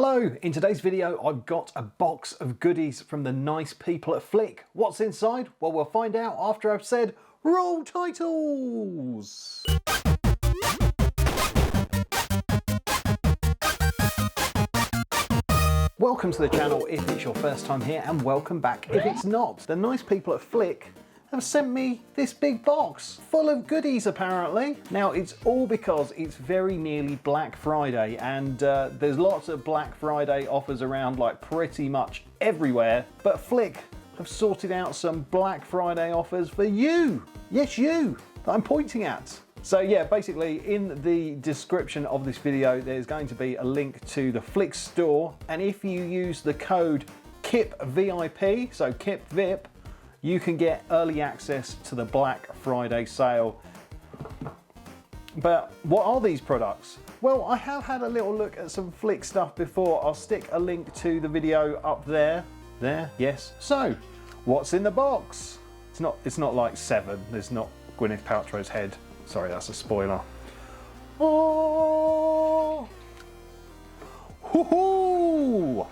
Hello, in today's video I've got a box of goodies from the nice people at Flic. What's inside? Well, we'll find out after I've said roll titles! Welcome to the channel if it's your first time here, and welcome back if it's not. The nice people at Flic have sent me this big box full of goodies apparently. Now it's all because it's very nearly Black Friday, and there's lots of Black Friday offers around like pretty much everywhere, but Flic have sorted out some Black Friday offers for you. Yes, you, that I'm pointing at. So yeah, basically in the description of this video there's going to be a link to the Flic store, and if you use the code KIPVIP, so KIPVIP, you can get early access to the Black Friday sale. But what are these products? Well, I have had a little look at some Flic stuff before. I'll stick a link to the video up there. There, yes. So, what's in the box? It's not like Seven. There's not Gwyneth Paltrow's head. Sorry, that's a spoiler. Oh! Hoo-hoo!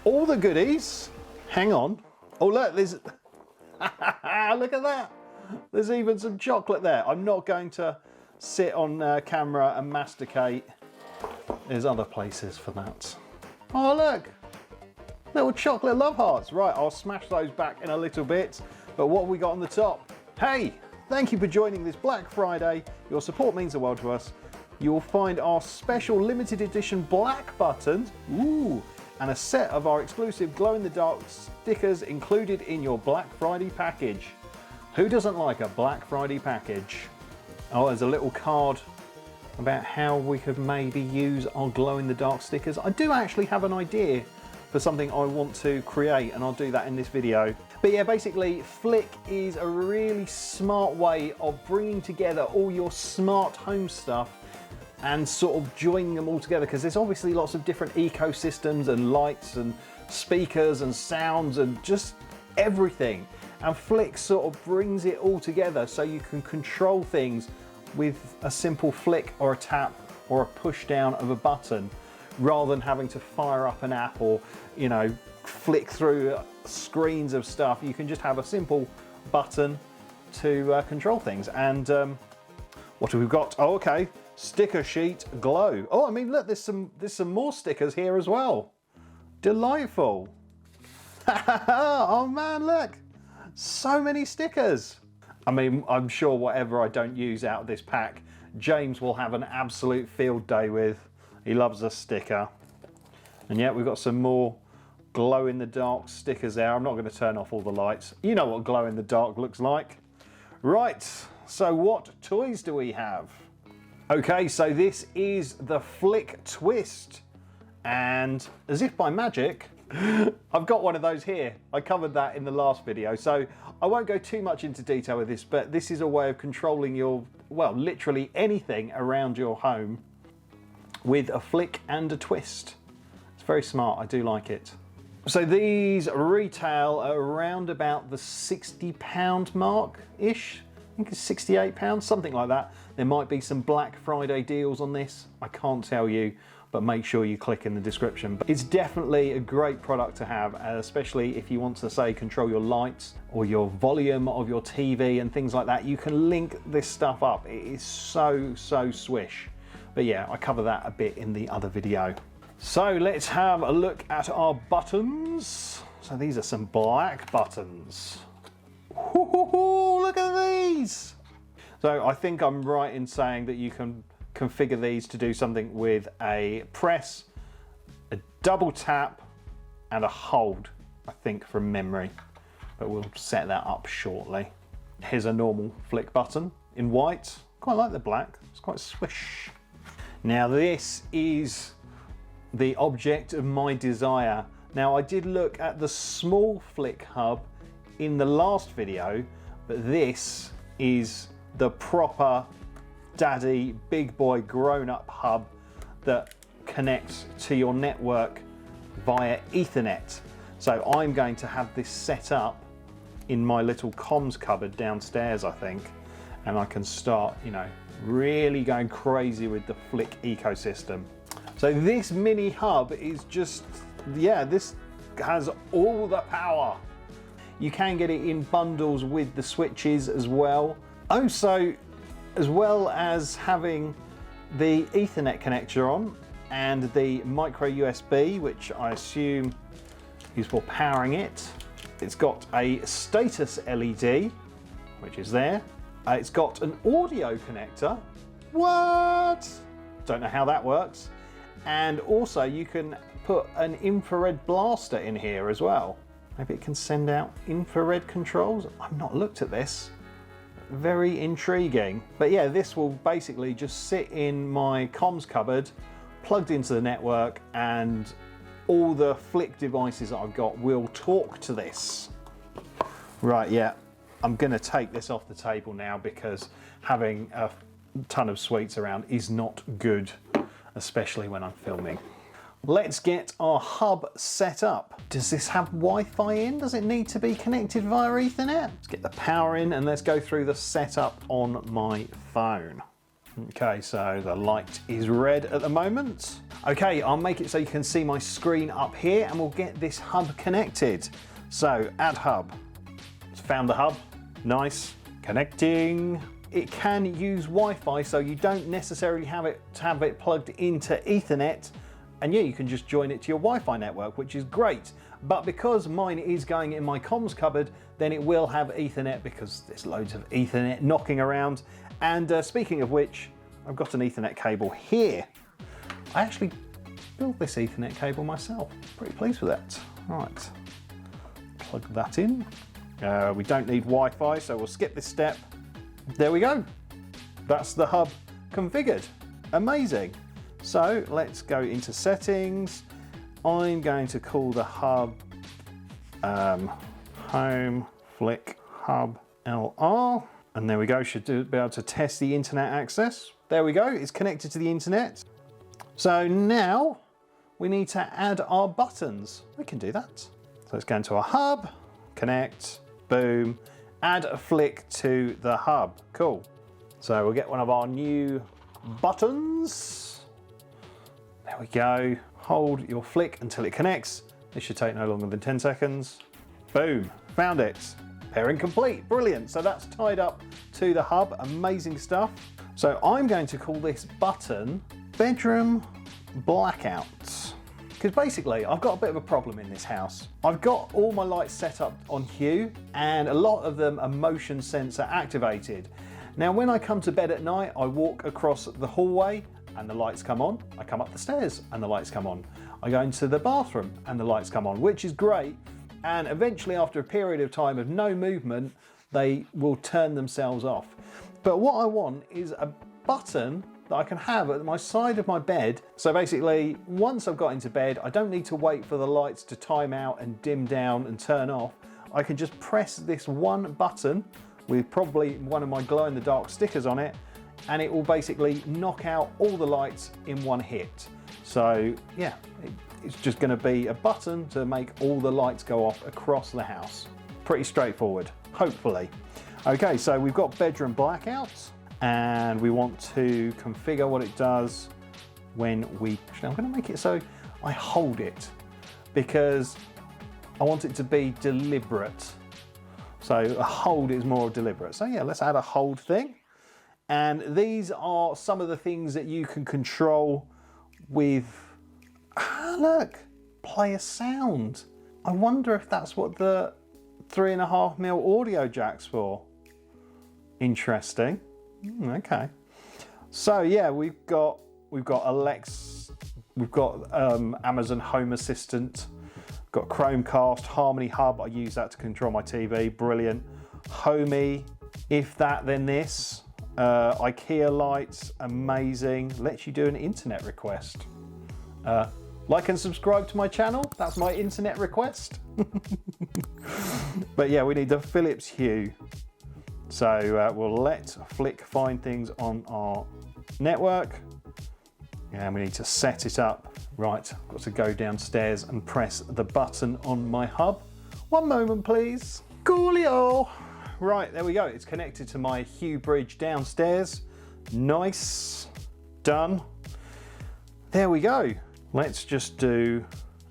All the goodies. Hang on. Oh look, there's, look at that. There's even some chocolate there. I'm not going to sit on camera and masticate. There's other places for that. Oh look, little chocolate love hearts. Right, I'll smash those back in a little bit. But what have we got on the top? Hey, thank you for joining this Black Friday. Your support means the world to us. You'll find our special limited edition black buttons. Ooh. And a set of our exclusive glow-in-the-dark stickers included in your Black Friday package. Who doesn't like a Black Friday package? Oh, there's a little card about how we could maybe use our glow-in-the-dark stickers. I do actually have an idea for something I want to create, and I'll do that in this video. But yeah, basically, Flic is a really smart way of bringing together all your smart home stuff and sort of joining them all together, because there's obviously lots of different ecosystems and lights and speakers and sounds and just everything. And Flic sort of brings it all together so you can control things with a simple flick or a tap or a push down of a button, rather than having to fire up an app or, you know, flick through screens of stuff. You can just have a simple button to control things. And what have we got? Oh, okay. Sticker sheet glow. Oh, I mean, look, there's some more stickers here as well. Delightful. Oh man, look, so many stickers. I mean, I'm sure whatever I don't use out of this pack, James will have an absolute field day with. He loves a sticker. And yeah, we've got some more glow in the dark stickers there. I'm not going to turn off all the lights. You know what glow in the dark looks like. Right, so what toys do we have? Okay, so this is the Flic Twist, and as if by magic, I've got one of those here. I covered that in the last video, so I won't go too much into detail with this, but this is a way of controlling your, well, literally anything around your home with a flick and a twist. It's very smart, I do like it. So these retail around about the £60 mark-ish. I think it's £68, something like that. There might be some Black Friday deals on this. I can't tell you, but make sure you click in the description. But it's definitely a great product to have, especially if you want to, say, control your lights or your volume of your TV and things like that. You can link this stuff up. It is so swish. But yeah, I cover that a bit in the other video. So let's have a look at our buttons. So these are some black buttons. Ooh, look at these! So I think I'm right in saying that you can configure these to do something with a press, a double tap, and a hold, I think, from memory. But we'll set that up shortly. Here's a normal Flic button in white. Quite like the black, it's quite swish. Now this is the object of my desire. Now I did look at the small Flic Hub in the last video, but this is the proper daddy, big boy, grown-up hub that connects to your network via Ethernet. So I'm going to have this set up in my little comms cupboard downstairs, I think, and I can start, you know, really going crazy with the Flic ecosystem. So this mini hub is just, yeah, this has all the power. You can get it in bundles with the switches as well. Oh, so as well as having the Ethernet connector on and the micro USB, which I assume is for powering it. It's got a status LED, which is there. It's got an audio connector. What? Don't know how that works. And also you can put an infrared blaster in here as well. Maybe it can send out infrared controls. I've not looked at this. Very intriguing. But yeah, this will basically just sit in my comms cupboard, plugged into the network, and all the Flic devices that I've got will talk to this. Right, yeah, I'm gonna take this off the table now because having a ton of sweets around is not good, especially when I'm filming. Let's get our hub set up. Does this have Wi-Fi in? Does it need to be connected via Ethernet? Let's get the power in and let's go through the setup on my phone. Okay, so the light is red at the moment. Okay, I'll make it so you can see my screen up here and we'll get this hub connected. So add hub. Found the hub. Nice. Connecting. It can use Wi-Fi, so you don't necessarily have it plugged into Ethernet. And yeah, you can just join it to your Wi-Fi network, which is great. But because mine is going in my comms cupboard, then it will have Ethernet because there's loads of Ethernet knocking around. And speaking of which, I've got an Ethernet cable here. I actually built this Ethernet cable myself. Pretty pleased with that. Right, plug that in. We don't need Wi-Fi, so we'll skip this step. There we go. That's the hub configured. Amazing. So let's go into settings. I'm going to call the hub Home Flic Hub LR. And there we go, should be able to test the internet access. There we go, it's connected to the internet. So now we need to add our buttons. We can do that. So let's go into our hub, connect, boom, add a Flic to the hub. Cool. So we'll get one of our new buttons. There we go. Hold your Flic until it connects. This should take no longer than 10 seconds. Boom, found it. Pairing complete, brilliant. So that's tied up to the hub, amazing stuff. So I'm going to call this button Bedroom Blackout. Because basically I've got a bit of a problem in this house. I've got all my lights set up on Hue and a lot of them are motion sensor activated. Now when I come to bed at night, I walk across the hallway and the lights come on. I come up the stairs and the lights come on. I go into the bathroom and the lights come on, which is great. And eventually after a period of time of no movement, they will turn themselves off. But what I want is a button that I can have at my side of my bed. So basically, once I've got into bed, I don't need to wait for the lights to time out and dim down and turn off. I can just press this one button with probably one of my glow-in-the-dark stickers on it, and it will basically knock out all the lights in one hit. So yeah, it's just going to be a button to make all the lights go off across the house. Pretty straightforward, hopefully. Okay, so we've got bedroom blackouts and we want to configure what it does when we, I'm going to make it so I hold it because I want it to be deliberate. So a hold is more deliberate. So yeah, let's add a hold thing. And these are some of the things that you can control with, look, play a sound. I wonder if that's what the 3.5mm audio jack's for. Interesting. Okay. So yeah, we've got Alexa, we've got Amazon Home Assistant, got Chromecast, Harmony Hub. I use that to control my TV. Brilliant. Homey, if that then this. IKEA lights, amazing. Lets you do an internet request. Like and subscribe to my channel. That's my internet request. But yeah, we need the Philips Hue. So we'll let Flic find things on our network. And we need to set it up. Right, I've got to go downstairs and press the button on my hub. One moment, please. Coolio. Right, there we go. It's connected to my Hue bridge downstairs. Nice. Done. there we go. Let's just do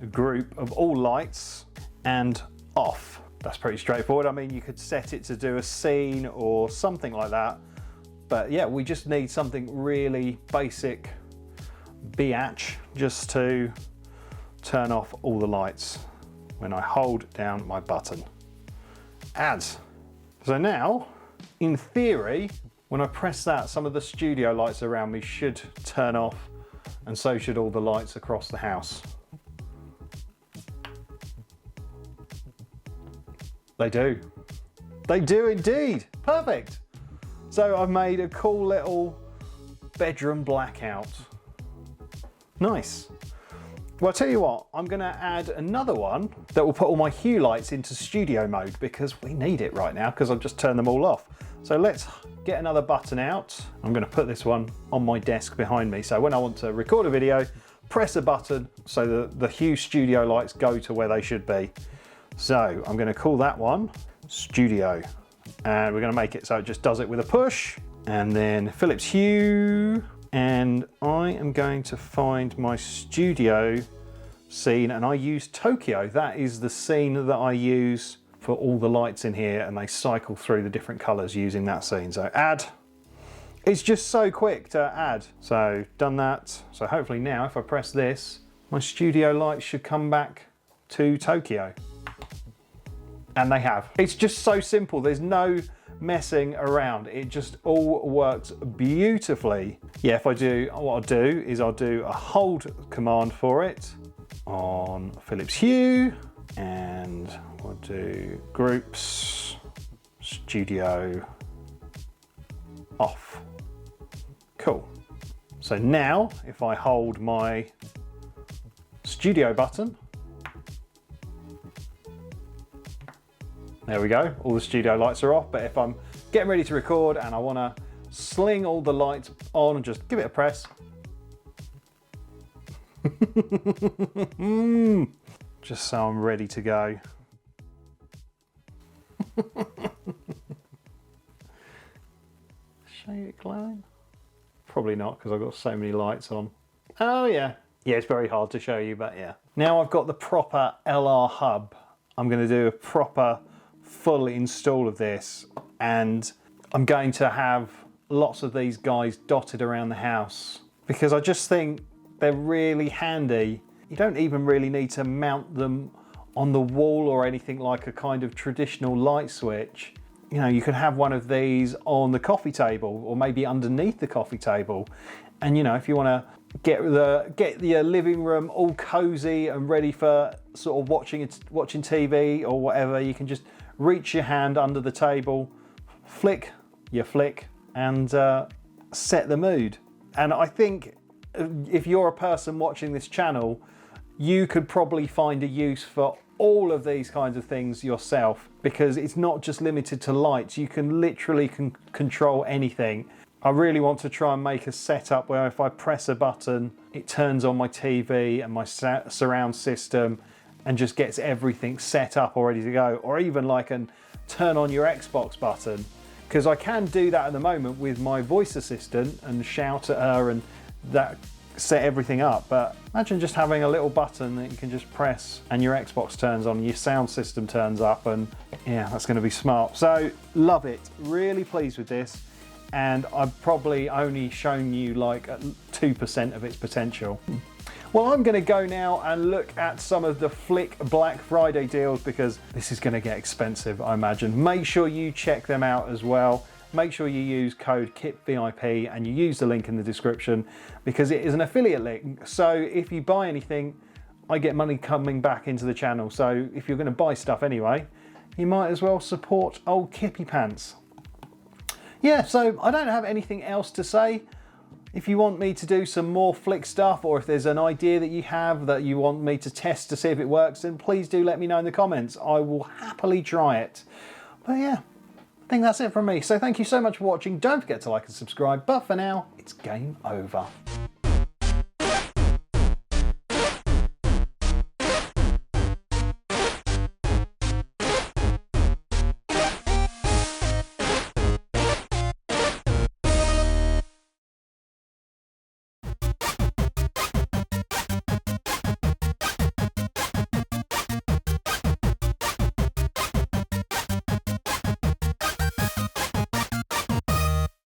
a group of all lights and off. That's pretty straightforward. I mean, you could set it to do a scene or something like that. But yeah, we just need something really basic, biatch, just to turn off all the lights when I hold down my button. Add. So now, in theory, when I press that, some of the studio lights around me should turn off, and so should all the lights across the house. They do. They do indeed. Perfect. So I've made a cool little bedroom blackout. Nice. Well, I'll tell you what, I'm gonna add another one that will put all my Hue lights into studio mode because we need it right now because I've just turned them all off. So let's get another button out. I'm gonna put this one on my desk behind me. So when I want to record a video, press a button so that the Hue studio lights go to where they should be. So I'm gonna call that one Studio. And we're gonna make it so it just does it with a push. And then Philips Hue. And I am going to find my studio scene, and I use Tokyo. That is the scene that I use for all the lights in here, and they cycle through the different colors using that scene. So add. It's just so quick to add. So done that. So hopefully now if I press this, my studio lights should come back to Tokyo. And they have. It's just so simple. There's no messing around. It just all works beautifully. Yeah, if I do, what I'll do is I'll do a hold command for it on Philips Hue, and we'll do groups, studio, off. Cool. So now if I hold my studio button, there we go, all the studio lights are off, but if I'm getting ready to record and I want to sling all the lights on and just give it a press. Just so I'm ready to go. Show you it glowing? Probably not because I've got so many lights on. Oh yeah. Yeah, it's very hard to show you, but yeah. Now I've got the proper LR hub. I'm going to do a proper full install of this, and I'm going to have lots of these guys dotted around the house because I just think they're really handy. You don't even really need to mount them on the wall or anything like a kind of traditional light switch. You know, you could have one of these on the coffee table or maybe underneath the coffee table, and you know, if you want to get the living room all cozy and ready for sort of watching TV or whatever, you can just reach your hand under the table, flick your flick, and set the mood. And I think if you're a person watching this channel, you could probably find a use for all of these kinds of things yourself, because it's not just limited to lights. You can literally control anything. I really want to try and make a setup where if I press a button, it turns on my TV and my surround system and just gets everything set up or ready to go, or even like an turn on your Xbox button, because I can do that at the moment with my voice assistant and shout at her and that set everything up. But imagine just having a little button that you can just press and your Xbox turns on, your sound system turns up, and yeah, that's going to be smart. So love it, really pleased with this, and I've probably only shown you like 2% of its potential. Well, I'm going to go now and look at some of the Flic Black Friday deals, because this is going to get expensive, I imagine. Make sure you check them out as well. Make sure you use code KIPVIP and you use the link in the description, because it is an affiliate link. So if you buy anything, I get money coming back into the channel. So if you're going to buy stuff anyway, you might as well support old Kippy Pants. Yeah, so I don't have anything else to say. If you want me to do some more Flic stuff, or if there's an idea that you have that you want me to test to see if it works, then please do let me know in the comments. I will happily try it. But yeah, I think that's it from me. So thank you so much for watching. Don't forget to like and subscribe. But for now, it's game over.